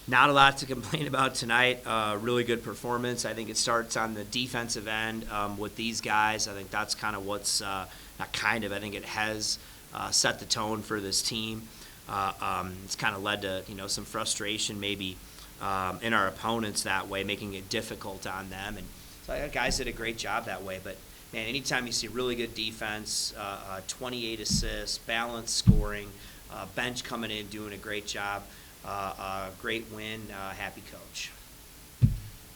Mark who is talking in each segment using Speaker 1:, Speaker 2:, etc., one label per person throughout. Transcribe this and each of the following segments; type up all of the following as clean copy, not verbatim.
Speaker 1: Not a lot to complain about tonight. Really good performance. I think it starts on the defensive end with these guys. I think that's kind of what's not kind of. I think it has set the tone for this team. It's kind of led to some frustration maybe in our opponents that way, making it difficult on them. And so guys did a great job that way. But man, anytime you see really good defense, 28 assists, balanced scoring, bench coming in doing a great job. Great win, happy coach.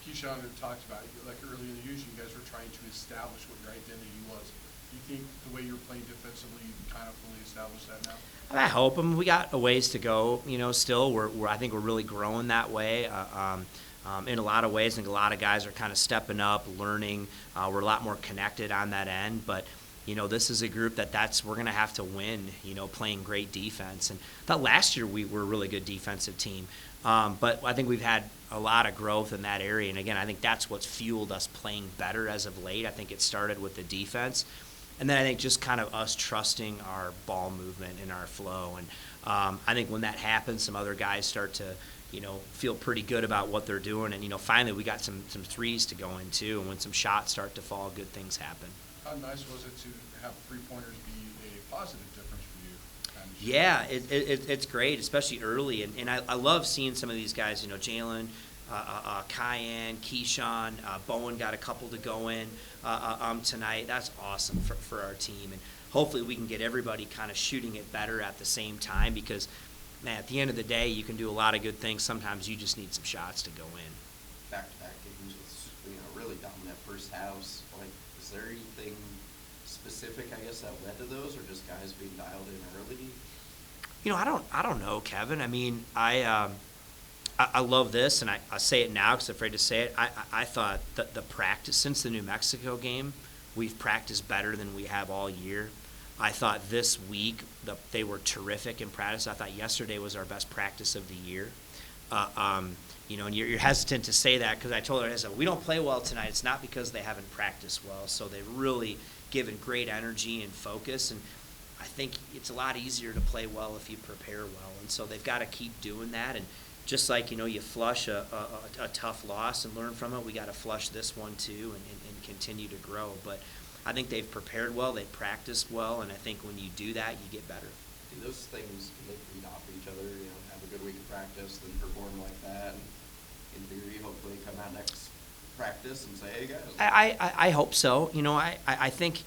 Speaker 2: Keyshawn had talked about it, like early in the year, you guys were trying to establish what your identity was. Do you think the way you're playing defensively, you kind of fully established that now?
Speaker 1: I hope. I mean, we got a ways to go. Still, I think we're really growing that way. In a lot of ways, I think a lot of guys are kind of stepping up, learning. We're a lot more connected on that end, but. This is a group we're going to have to win, playing great defense. And I thought last year we were a really good defensive team. But I think we've had a lot of growth in that area. And, again, I think that's what's fueled us playing better as of late. I think it started with the defense. And then I think just kind of us trusting our ball movement and our flow. And I think when that happens, some other guys start to, feel pretty good about what they're doing. And, finally we got some threes to go in, too. And when some shots start to fall, good things happen.
Speaker 2: How nice was it to have three-pointers be a positive difference for you?
Speaker 1: Yeah, it's great, especially early. And I love seeing some of these guys, Jalen, Cayenne, Keyshawn, Bowen got a couple to go in tonight. That's awesome for our team. And hopefully we can get everybody kind of shooting it better at the same time because, man, at the end of the day, you can do a lot of good things. Sometimes you just need some shots to go in.
Speaker 3: Back-to-back games with, really dominant first halves. Is there anything specific, I guess, that led to those, or just guys being dialed in early?
Speaker 1: I don't know, Kevin. I mean, I love this, and I say it now because I'm afraid to say it. I thought that the practice since the New Mexico game, we've practiced better than we have all year. I thought this week they were terrific in practice. I thought yesterday was our best practice of the year. And you're hesitant to say that because I told her, I said, we don't play well tonight. It's not because they haven't practiced well. So they've really given great energy and focus. And I think it's a lot easier to play well if you prepare well. And so they've got to keep doing that. And just like, you flush a tough loss and learn from it, we got to flush this one too and continue to grow. But I think they've prepared well, they've practiced well, and I think when you do that, you get better.
Speaker 3: Do those things feed off each other, have a good week of practice, then perform like that, and in theory, hopefully come out next practice and say, hey, guys.
Speaker 1: I hope so. I think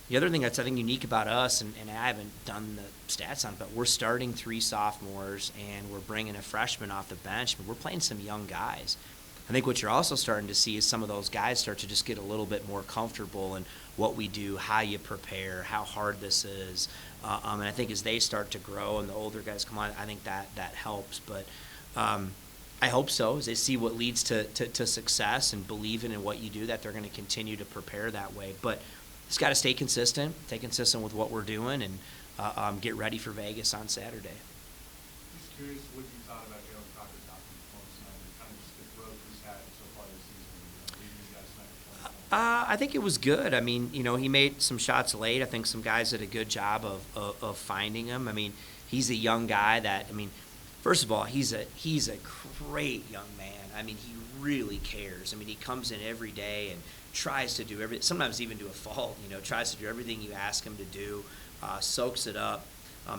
Speaker 1: the other thing that's, I think, unique about us, and I haven't done the stats on it, but we're starting 3 sophomores, and we're bringing a freshman off the bench, but we're playing some young guys. I think what you're also starting to see is some of those guys start to just get a little bit more comfortable in what we do, how you prepare, how hard this is. And I think as they start to grow and the older guys come on, I think that helps. But I hope so, as they see what leads to success and believing in what you do, that they're going to continue to prepare that way. But it's got to stay consistent with what we're doing, and get ready for Vegas on Saturday.
Speaker 4: Just curious what you thought about Jalen Crocker's offensive performance tonight, and kind of just the growth he's had so far this season, leading you guys tonight.
Speaker 1: I think it was good. I mean, he made some shots late. I think some guys did a good job of finding him. I mean, he's a young guy that, first of all, he's a great young man. I mean, he really cares. I mean, he comes in every day and tries to do everything, sometimes even to a fault, tries to do everything you ask him to do, soaks it up.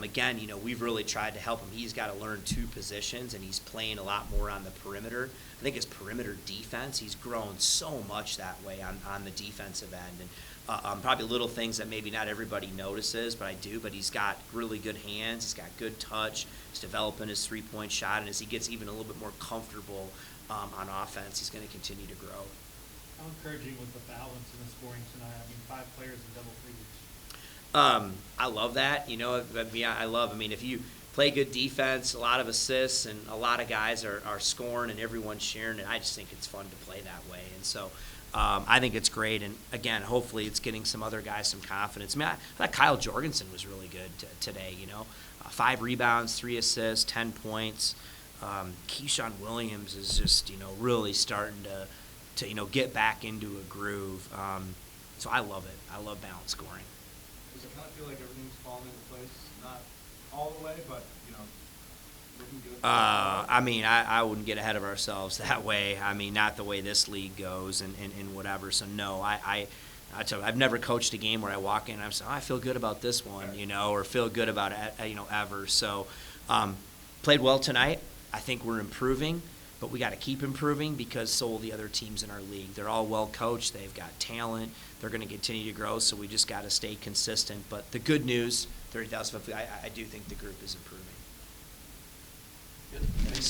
Speaker 1: Again, we've really tried to help him. He's got to learn 2 positions, and he's playing a lot more on the perimeter. I think his perimeter defense, he's grown so much that way on the defensive end. And probably little things that maybe not everybody notices, but I do. But he's got really good hands. He's got good touch. He's developing his 3-point shot. And as he gets even a little bit more comfortable on offense, he's going to continue to grow.
Speaker 5: How encouraging was the balance in the scoring tonight? 5 players in double figures.
Speaker 1: I love that. If you play good defense, a lot of assists, and a lot of guys are scoring and everyone's sharing it, I just think it's fun to play that way. And so I think it's great. And, again, hopefully it's getting some other guys some confidence. I thought Kyle Jorgensen was really good today, 5 rebounds, 3 assists, 10 points. Keyshawn Williams is just, really starting to get back into a groove. So I love it. I love balanced scoring.
Speaker 4: Does it kind of feel like everything's falling into place? Not all the way, but, looking good?
Speaker 1: I mean, I wouldn't get ahead of ourselves that way. I mean, not the way this league goes and whatever. So no, I tell you, I've never coached a game where I walk in and I'm saying, oh, I feel good about this one, you know, or feel good about it, you know, ever. So, played well tonight. I think we're improving, but we got to keep improving because so will the other teams in our league. They're all well coached. They've got talent. They're going to continue to grow. So we just got to stay consistent. But the good news, 30,000. I do think the group is improving.
Speaker 3: Good. Thanks.